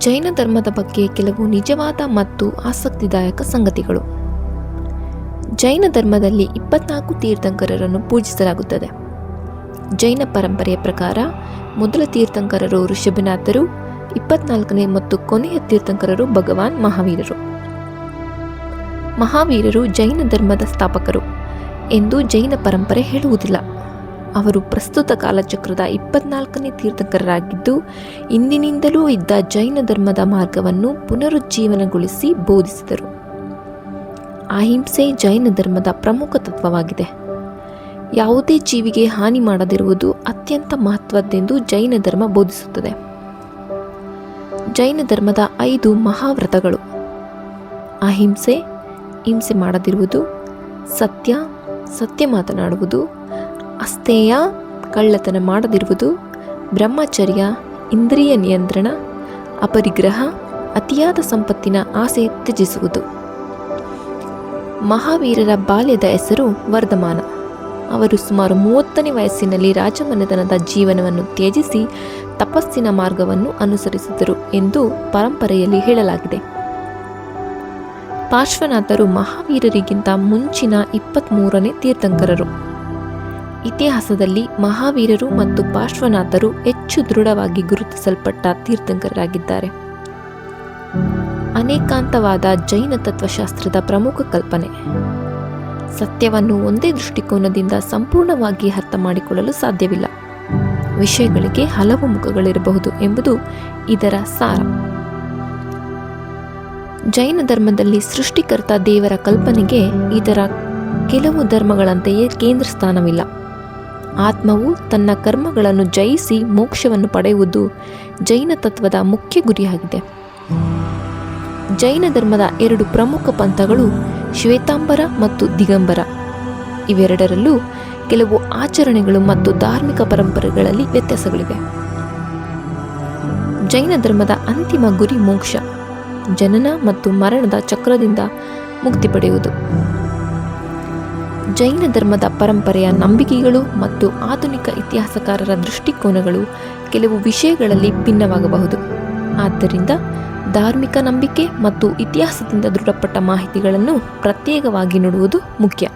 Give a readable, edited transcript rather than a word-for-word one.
ಜೈನ ಧರ್ಮದ ಬಗ್ಗೆ ಕೆಲವು ನಿಜವಾದ ಮತ್ತು ಆಸಕ್ತಿದಾಯಕ ಸಂಗತಿಗಳು. ಜೈನ ಧರ್ಮದಲ್ಲಿ 24 ತೀರ್ಥಂಕರರನ್ನು ಪೂಜಿಸಲಾಗುತ್ತದೆ. ಜೈನ ಪರಂಪರೆಯ ಪ್ರಕಾರ ಮೊದಲ ತೀರ್ಥಂಕರರು ಋಷಭನಾಥರು, 24ನೇ ಮತ್ತು ಕೊನೆಯ ತೀರ್ಥಂಕರರು ಭಗವಾನ್ ಮಹಾವೀರರು. ಮಹಾವೀರರು ಜೈನ ಧರ್ಮದ ಸ್ಥಾಪಕರು ಎಂದು ಜೈನ ಪರಂಪರೆ ಹೇಳುವುದಿಲ್ಲ. ಅವರು ಪ್ರಸ್ತುತ ಕಾಲಚಕ್ರದ 24ನೇ ತೀರ್ಥಂಕರರಾಗಿದ್ದು, ಇಂದಿನಿಂದಲೂ ಇದ್ದ ಜೈನ ಧರ್ಮದ ಮಾರ್ಗವನ್ನು ಪುನರುಜ್ಜೀವನಗೊಳಿಸಿ ಬೋಧಿಸಿದರು. ಅಹಿಂಸೆ ಜೈನ ಧರ್ಮದ ಪ್ರಮುಖ ತತ್ವವಾಗಿದೆ. ಯಾವುದೇ ಜೀವಿಗೆ ಹಾನಿ ಮಾಡದಿರುವುದು ಅತ್ಯಂತ ಮಹತ್ವದ್ದೆಂದು ಜೈನ ಧರ್ಮ ಬೋಧಿಸುತ್ತದೆ. ಜೈನ ಧರ್ಮದ 5 ಮಹಾವ್ರತಗಳು: ಅಹಿಂಸೆ, ಹಿಂಸೆ ಮಾಡದಿರುವುದು; ಸತ್ಯ, ಸತ್ಯ ಮಾತನಾಡುವುದು; ಅಸ್ತೇಯ, ಕಳ್ಳತನ ಮಾಡದಿರುವುದು; ಬ್ರಹ್ಮಚರ್ಯ, ಇಂದ್ರಿಯ ನಿಯಂತ್ರಣ; ಅಪರಿಗ್ರಹ, ಅತಿಯಾದ ಸಂಪತ್ತಿನ ಆಸೆ ತ್ಯಜಿಸುವುದು. ಮಹಾವೀರರ ಬಾಲ್ಯದ ಹೆಸರು ವರ್ಧಮಾನ. ಅವರು ಸುಮಾರು 30ನೇ ವಯಸ್ಸಿನಲ್ಲಿ ರಾಜಮನೆತನದ ಜೀವನವನ್ನು ತ್ಯಜಿಸಿ ತಪಸ್ಸಿನ ಮಾರ್ಗವನ್ನು ಅನುಸರಿಸಿದರು ಎಂದು ಪರಂಪರೆಯಲ್ಲಿ ಹೇಳಲಾಗಿದೆ. ಪಾರ್ಶ್ವನಾಥರು ಮಹಾವೀರರಿಗಿಂತ ಮುಂಚಿನ 23ನೇ ತೀರ್ಥಂಕರರು. ಇತಿಹಾಸದಲ್ಲಿ ಮಹಾವೀರರು ಮತ್ತು ಪಾರ್ಶ್ವನಾಥರು ಹೆಚ್ಚು ದೃಢವಾಗಿ ಗುರುತಿಸಲ್ಪಟ್ಟ ತೀರ್ಥಂಕರರಾಗಿದ್ದಾರೆ. ಅನೇಕಾಂತವಾದ ಜೈನ ತತ್ವಶಾಸ್ತ್ರದ ಪ್ರಮುಖ ಕಲ್ಪನೆ: ಸತ್ಯವನ್ನು ಒಂದೇ ದೃಷ್ಟಿಕೋನದಿಂದ ಸಂಪೂರ್ಣವಾಗಿ ಅರ್ಥ ಮಾಡಿಕೊಳ್ಳಲು ಸಾಧ್ಯವಿಲ್ಲ. ವಿಷಯಗಳಿಗೆ ಹಲವು ಮುಖಗಳಿರಬಹುದು ಎಂಬುದು ಇದರ ಸಾರ. ಜೈನ ಧರ್ಮದಲ್ಲಿ ಸೃಷ್ಟಿಕರ್ತ ದೇವರ ಕಲ್ಪನೆಗೆ ಇದರ ಕೆಲವು ಧರ್ಮಗಳಂತೆಯೇ ಕೇಂದ್ರ ಸ್ಥಾನವಿಲ್ಲ. ಆತ್ಮವು ತನ್ನ ಕರ್ಮಗಳನ್ನು ಜಯಿಸಿ ಮೋಕ್ಷವನ್ನು ಪಡೆಯುವುದು ಜೈನ ತತ್ವದ ಮುಖ್ಯ ಗುರಿಯಾಗಿದೆ. ಜೈನ ಧರ್ಮದ 2 ಪ್ರಮುಖ ಪಂಥಗಳು ಶ್ವೇತಾಂಬರ ಮತ್ತು ದಿಗಂಬರ. ಇವೆರಡರಲ್ಲೂ ಕೆಲವು ಆಚರಣೆಗಳು ಮತ್ತು ಧಾರ್ಮಿಕ ಪರಂಪರೆಗಳಲ್ಲಿ ವ್ಯತ್ಯಾಸಗಳಿವೆ. ಜೈನ ಧರ್ಮದ ಅಂತಿಮ ಗುರಿ ಮೋಕ್ಷ, ಜನನ ಮತ್ತು ಮರಣದ ಚಕ್ರದಿಂದ ಮುಕ್ತಿ ಪಡೆಯುವುದು. ಜೈನ ಧರ್ಮದ ಪರಂಪರೆಯ ನಂಬಿಕೆಗಳು ಮತ್ತು ಆಧುನಿಕ ಇತಿಹಾಸಕಾರರ ದೃಷ್ಟಿಕೋನಗಳು ಕೆಲವು ವಿಷಯಗಳಲ್ಲಿ ಭಿನ್ನವಾಗಬಹುದು. ಆದ್ದರಿಂದ ಧಾರ್ಮಿಕ ನಂಬಿಕೆ ಮತ್ತು ಇತಿಹಾಸದಿಂದ ದೃಢಪಟ್ಟ ಮಾಹಿತಿಗಳನ್ನು ಪ್ರತ್ಯೇಕವಾಗಿ ನೋಡುವುದು ಮುಖ್ಯ.